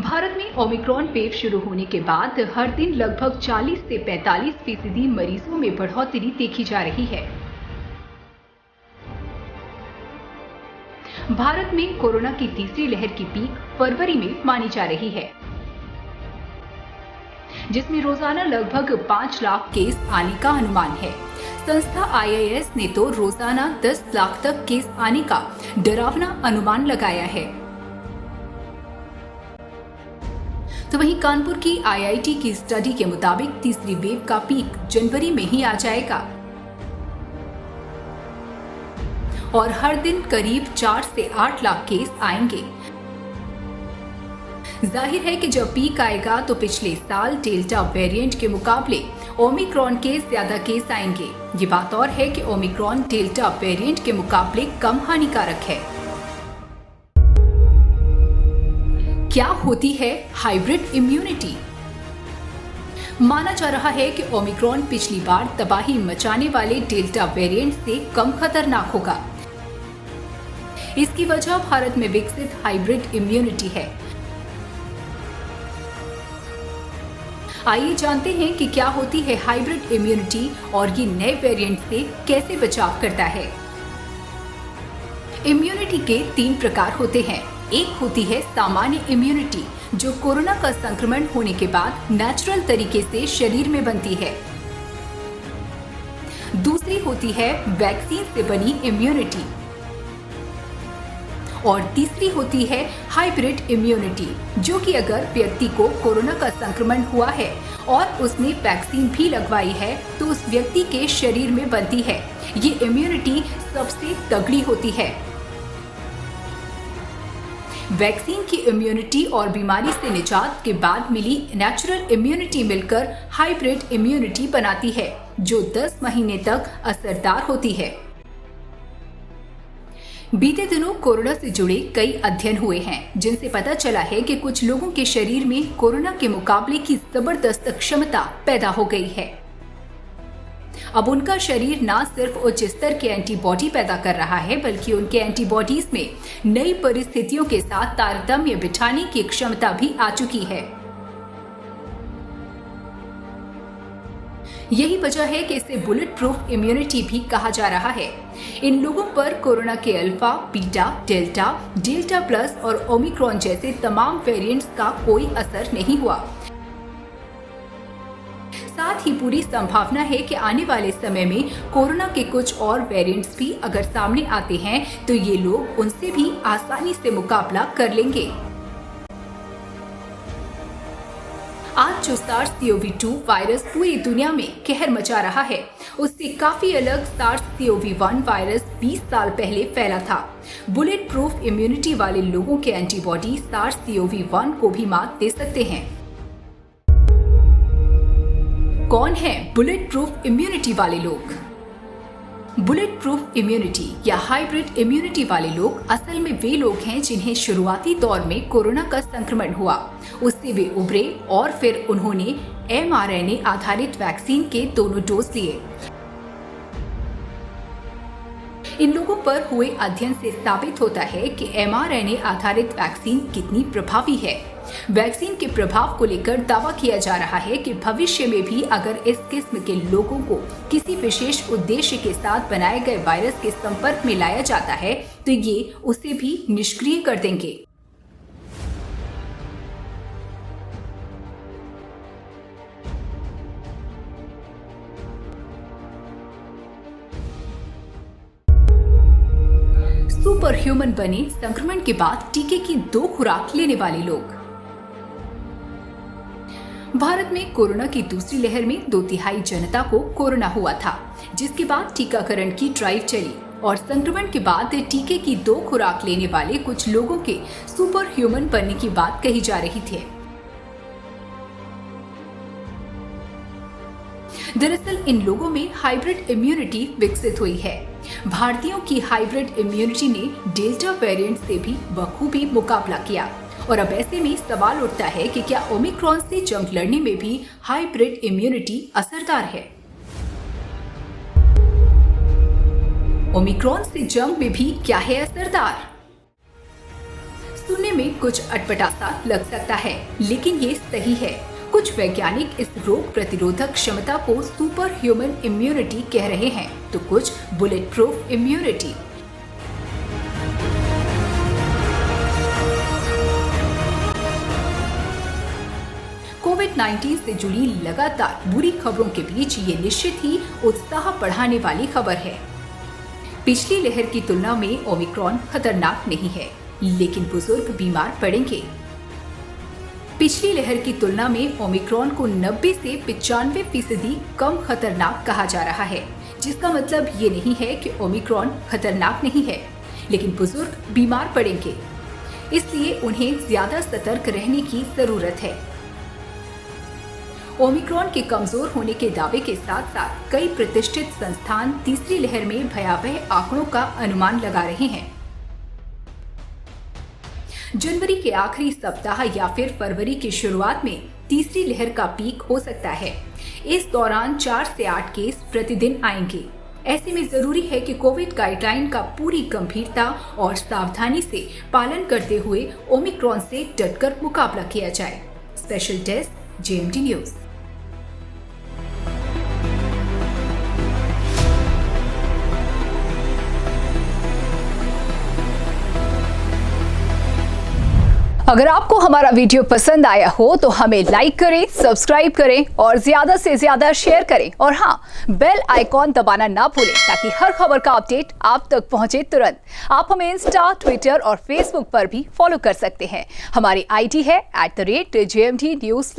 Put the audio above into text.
भारत में Omicron wave शुरू होने के बाद हर दिन लगभग 40 से 45% मरीजों में बढ़ोतरी देखी जा रही है। भारत में कोरोना की तीसरी लहर की पीक फरवरी में मानी जा रही है, जिसमें रोजाना लगभग 5 लाख केस आने का अनुमान है। संस्था IIS ने तो रोजाना 10 लाख तक केस आने का डरावना अनुमान लगाया है। तो वहीं कानपुर की IIT की स्टडी के मुताबिक तीसरी वेव का पीक जनवरी में ही आ जाएगा और हर दिन करीब 4 से 8 लाख केस आएंगे। जाहिर है कि जब पीक आएगा तो पिछले साल डेल्टा वेरिएंट के मुकाबले ओमिक्रॉन के ज्यादा केस आएंगे। ये बात और है कि ओमिक्रॉन डेल्टा वेरिएंट के मुकाबले कम हानिकारक है। क्या होती है हाइब्रिड इम्यूनिटी? माना जा रहा है कि ओमिक्रॉन पिछली बार तबाही मचाने वाले डेल्टा वेरिएंट से कम खतरनाक होगा। इसकी वजह भारत में विकसित हाइब्रिड इम्यूनिटी है। आइए जानते हैं कि क्या होती है हाइब्रिड इम्यूनिटी और ये नए वेरिएंट से कैसे बचाव करता है। इम्यूनिटी के 3 प्रकार होते हैं। एक होती है सामान्य इम्यूनिटी, जो कोरोना का संक्रमण होने के बाद नेचुरल तरीके से शरीर में बनती है। दूसरी होती है वैक्सीन से बनी इम्यूनिटी और तीसरी होती है हाइब्रिड इम्यूनिटी, जो कि अगर व्यक्ति को कोरोना का संक्रमण हुआ है और उसने वैक्सीन भी लगवाई है तो उस व्यक्ति के शरीर में बनती है। ये इम्यूनिटी सबसे तगड़ी होती है। वैक्सीन की इम्यूनिटी और बीमारी से निजात के बाद मिली नेचुरल इम्यूनिटी मिलकर हाइब्रिड इम्यूनिटी बनाती है, जो 10 महीने तक असरदार होती है। बीते दिनों कोरोना से जुड़े कई अध्ययन हुए हैं, जिनसे पता चला है कि कुछ लोगों के शरीर में कोरोना के मुकाबले की जबरदस्त क्षमता पैदा हो गई है। अब उनका शरीर न सिर्फ उच्च स्तर के एंटीबॉडी पैदा कर रहा है, बल्कि उनके एंटीबॉडीज में नई परिस्थितियों के साथ तारतम्य बिठाने की क्षमता भी आ चुकी है। यही वजह है कि इसे बुलेट प्रूफ इम्यूनिटी भी कहा जा रहा है। इन लोगों पर कोरोना के अल्फा, बीटा, डेल्टा प्लस और ओमिक्रॉन जैसे तमाम वेरिएंट्स का कोई असर नहीं हुआ। साथ ही पूरी संभावना है कि आने वाले समय में कोरोना के कुछ और वेरिएंट्स भी अगर सामने आते हैं तो ये लोग उनसे भी आसानी से मुकाबला कर लेंगे। आज जो SARS-CoV-2 वायरस पूरी दुनिया में कहर मचा रहा है, उससे काफी अलग SARS-CoV-1 वायरस 20 साल पहले फैला था। बुलेट प्रूफ इम्यूनिटी वाले लोगों के एंटीबॉडी SARS-CoV-1 को भी मात दे सकते हैं। कौन है बुलेट प्रूफ इम्यूनिटी वाले लोग? बुलेट प्रूफ इम्यूनिटी या हाइब्रिड इम्यूनिटी वाले लोग असल में वे लोग हैं जिन्हें शुरुआती दौर में कोरोना का संक्रमण हुआ, उससे वे उभरे और फिर उन्होंने mRNA आधारित वैक्सीन के दोनों डोज लिए। इन लोगों पर हुए अध्ययन से साबित होता है कि mRNA आधारित वैक्सीन कितनी प्रभावी है। वैक्सीन के प्रभाव को लेकर दावा किया जा रहा है कि भविष्य में भी अगर इस किस्म के लोगों को किसी विशेष उद्देश्य के साथ बनाए गए वायरस के संपर्क में लाया जाता है तो ये उसे भी निष्क्रिय कर देंगे। सुपर ह्यूमन बने संक्रमण के बाद टीके की 2 खुराक लेने वाले लोग। भारत में कोरोना की दूसरी लहर में 2/3 जनता को कोरोना हुआ था, जिसके बाद टीकाकरण की ड्राइव चली और संक्रमण के बाद टीके की 2 खुराक लेने वाले कुछ लोगों के सुपर ह्यूमन बनने की बात कही जा रही थी। दरअसल इन लोगों में हाइब्रिड इम्यूनिटी विकसित हुई है। भारतीयों की हाइब्रिड इम्यूनिटी ने डेल्टा वेरिएंट से भी बखूबी मुकाबला किया और अब ऐसे में सवाल उठता है कि क्या ओमिक्रॉन से जंग लड़ने में भी हाइब्रिड इम्यूनिटी असरदार है? ओमिक्रॉन से जंग में भी क्या है असरदार? सुनने में कुछ अटपटा सा लग सकता है, लेकिन ये सही है। कुछ वैज्ञानिक इस रोग प्रतिरोधक क्षमता को सुपर ह्यूमन इम्यूनिटी कह रहे हैं, तो कुछ बुलेट प्रूफ इम्यूनिटी। कोविड-19 से जुड़ी लगातार बुरी खबरों के बीच ये निश्चित ही उत्साह बढ़ाने वाली खबर है। पिछली लहर की तुलना में ओमिक्रॉन खतरनाक नहीं है, लेकिन बुजुर्ग बीमार पड़ेंगे। पिछली लहर की तुलना में ओमिक्रॉन को 90 से 95% कम खतरनाक कहा जा रहा है, जिसका मतलब ये नहीं है कि ओमिक्रॉन खतरनाक नहीं है, लेकिन बुजुर्ग बीमार पड़ेंगे, इसलिए उन्हें ज्यादा सतर्क रहने की जरूरत है। ओमिक्रॉन के कमजोर होने के दावे के साथ साथ कई प्रतिष्ठित संस्थान तीसरी लहर में भयावह आंकड़ों का अनुमान लगा रहे हैं। जनवरी के आखिरी सप्ताह या फिर फरवरी की शुरुआत में तीसरी लहर का पीक हो सकता है। इस दौरान 4 से 8 केस प्रतिदिन आएंगे। ऐसे में जरूरी है कि कोविड गाइडलाइन का पूरी गंभीरता और सावधानी से पालन करते हुए ओमिक्रॉन से डटकर मुकाबला किया जाए। Special desk, JMT news. अगर आपको हमारा वीडियो पसंद आया हो तो हमें लाइक करें, सब्सक्राइब करें और ज्यादा से ज्यादा शेयर करें। और हाँ, बेल आइकॉन दबाना ना भूलें ताकि हर खबर का अपडेट आप तक पहुंचे तुरंत। आप हमें इंस्टा, ट्विटर और फेसबुक पर भी फॉलो कर सकते हैं। हमारी आईडी है @JMT News।